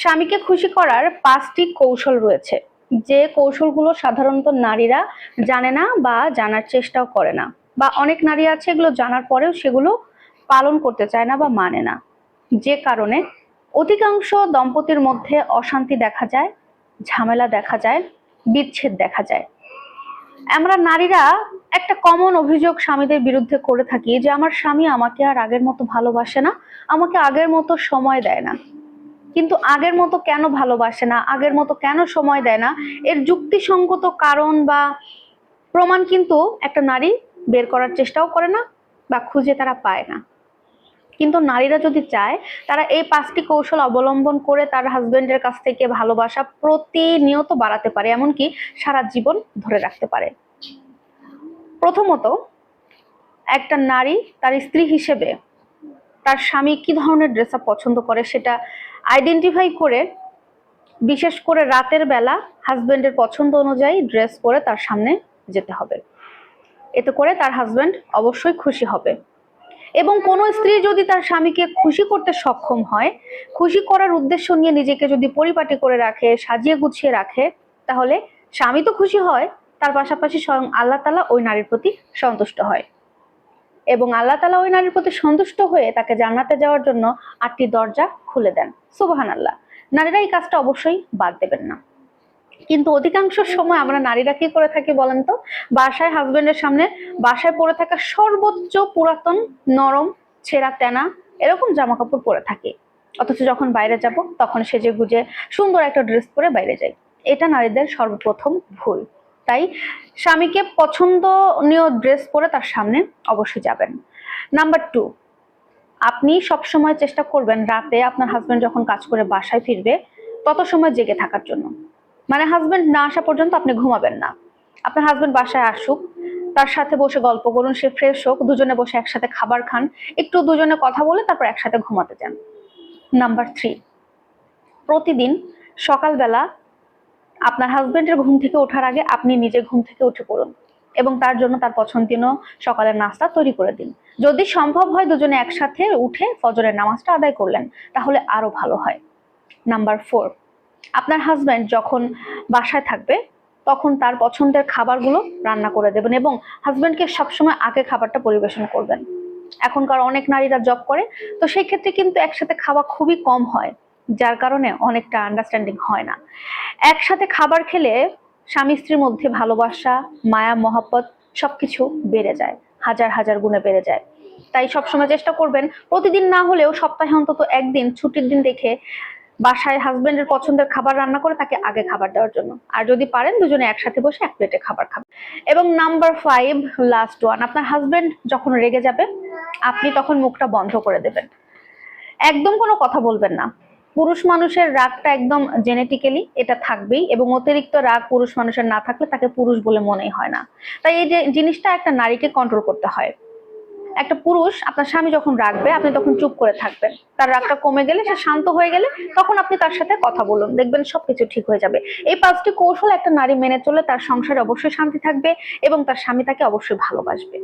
স্বামীকে খুশি করার 5টি কৌশল রয়েছে, যে কৌশলগুলো সাধারণত নারীরা জানে না বা জানার চেষ্টাও করে না, বা অনেক নারী আছে এগুলো জানার পরেও সেগুলো পালন করতে চায় না বা মানে না, যে কারণে অধিকাংশ দম্পতির মধ্যে অশান্তি দেখা যায়, ঝামেলা দেখা যায়, বিচ্ছেদ দেখা যায়। আমরা নারীরা একটা কমন অভিযোগ স্বামীদের বিরুদ্ধে করে থাকি যে আমার স্বামী আমাকে আর আগের মতো ভালোবাসে না, আমাকে আগের মতো সময় দেয় না। কিন্তু আগের মতো কেন ভালোবাসে না, আগের মতো কেন সময় দেয় না, এর যুক্তিসঙ্গত কারণ বা প্রমাণ কিন্তু একটা নারী বের করার চেষ্টাও করে না বা খুঁজে তারা পায় না। কিন্তু নারীরা যদি চায়, তারা এই 5টি কৌশল অবলম্বন করে তার হাজবেন্ডের কাছ থেকে ভালোবাসা প্রতিনিয়ত বাড়াতে পারে, এমনকি সারা জীবন ধরে রাখতে পারে। প্রথমত, একটা নারী তার স্ত্রী হিসেবে তার স্বামী কি ধরনের ড্রেস আপ পছন্দ করে সেটা আইডেন্টিফাই করে, বিশেষ করে রাতের বেলা হাজবেন্ডের পছন্দ অনুযায়ী ড্রেস পরে তার সামনে যেতে হবে। এতে করে তার হাজবেন্ড অবশ্যই খুশি হবে। এবং কোনো স্ত্রী যদি তার স্বামীকে খুশি করতে সক্ষম হয়, খুশি করার উদ্দেশ্য নিয়ে নিজেকে যদি পরিপাটি করে রাখে, সাজিয়ে গুছিয়ে রাখে, তাহলে স্বামী তো খুশি হয়, তার পাশাপাশি স্বয়ং আল্লাহ তাআলা ওই নারীর প্রতি সন্তুষ্ট হয়। এবং আল্লাহ তাআলা ওই নারীর প্রতি সন্তুষ্ট হয়ে তাকে জান্নাতে যাওয়ার জন্য 8টি দরজা খুলে দেন। সুবহানাল্লাহ। নারীরা এই কাজটা অবশ্যই বাদ দেবেন না। কিন্তু অধিকাংশ সময় আমরা নারীরা কি করে থাকি বলেন তো? বাসায় হাজবেন্ডের সামনে বাসায় পরে থাকা সর্বোচ্চ পুরাতন, নরম, ছেঁড়া তেনা এরকম জামা কাপড় পরে থাকি, অথচ যখন বাইরে যাব তখন সেজে গুজে সুন্দর একটা ড্রেস পরে বাইরে যাই। এটা নারীদের সর্বপ্রথম ভুল। তাই স্বামীকে পছন্দনীয় ড্রেস পরে তার সামনে অবশ্যই যাবেন। নাম্বার 2, আপনি সবসময় চেষ্টা করবেন রাতে আপনার হাজবেন্ড যখন কাজ করে বাসায় ফিরবে তত সময় জেগে থাকার জন্য। মানে হাজবেন্ড না আসা পর্যন্ত আপনি ঘুমাবেন না। আপনার হাজবেন্ড বাসায় আসুক, তার সাথে বসে গল্প করুন, সে ফ্রেশ হোক, দুজনে বসে একসাথে খাবার খান, একটু দুজনে কথা বলে তারপর একসাথে ঘুমাতে যান। নাম্বার 3, প্রতিদিন সকালবেলা আপনার হাজবেন্ডের ঘুম থেকে ওঠার আগে আপনি নিজে ঘুম থেকে উঠে পড়ুন এবং তার জন্য তার পছন্দনীয় সকালের নাস্তা তৈরি করে দিন। যদি সম্ভব হয় দুজনে একসাথে উঠে ফজরের নামাজটা আদায় করলেন, তাহলে আরো ভালো হয়। নাম্বার 4, আপনার হাজবেন্ড যখন বাসায় থাকবে তখন তার পছন্দের খাবারগুলো রান্না করে দেবেন এবং হাজবেন্ডকে সবসময় আগে খাবারটা পরিবেশন করবেন। এখনকার অনেক নারীরা জব করে, তো সেই ক্ষেত্রে কিন্তু একসাথে খাওয়া খুবই কম হয়, যার কারণে অনেকটা আন্ডারস্ট্যান্ডিং হয় না। একসাথে খাবার খেলে স্বামী স্ত্রীর মধ্যে ভালোবাসা, মায়া, মহব্বত সবকিছু বেড়ে যায়, হাজার হাজার গুণে বেড়ে যায়। তাই সবসময় চেষ্টা করবেন প্রতিদিন না হলেও সপ্তাহে অন্তত একদিন ছুটির দিন দেখে বাসায় হাজবেন্ডের পছন্দের খাবার রান্না করে তাকে আগে খাবার দেওয়ার জন্য। আর যদি পারেন দুজনে একসাথে বসে এক প্লেটে খাবার খাবেন। এবং নাম্বার 5, লাস্ট ওয়ান, আপনার হাজবেন্ড যখন রেগে যাবে আপনি তখন মুখটা বন্ধ করে দেবেন, একদম কোনো কথা বলবেন না। পুরুষ মানুষের রাগটা একদম জেনেটিক্যালি এটা থাকবেই, এবং অতিরিক্ত রাগ পুরুষ মানুষের না থাকলে তাকে পুরুষ বলে মনেই হয় না। তাই এই যে জিনিসটা একটা নারীকে কন্ট্রোল করতে হয়। একটা পুরুষ, আপনার স্বামী যখন রাগবে আপনি তখন চুপ করে থাকবেন, তার রাগটা কমে গেলে, সে শান্ত হয়ে গেলে তখন আপনি তার সাথে কথা বলুন, দেখবেন সবকিছু ঠিক হয়ে যাবে। এই 5টি কৌশল একটা নারী মেনে চলে তার সংসারে অবশ্যই শান্তি থাকবে এবং তার স্বামী তাকে অবশ্যই ভালোবাসবে।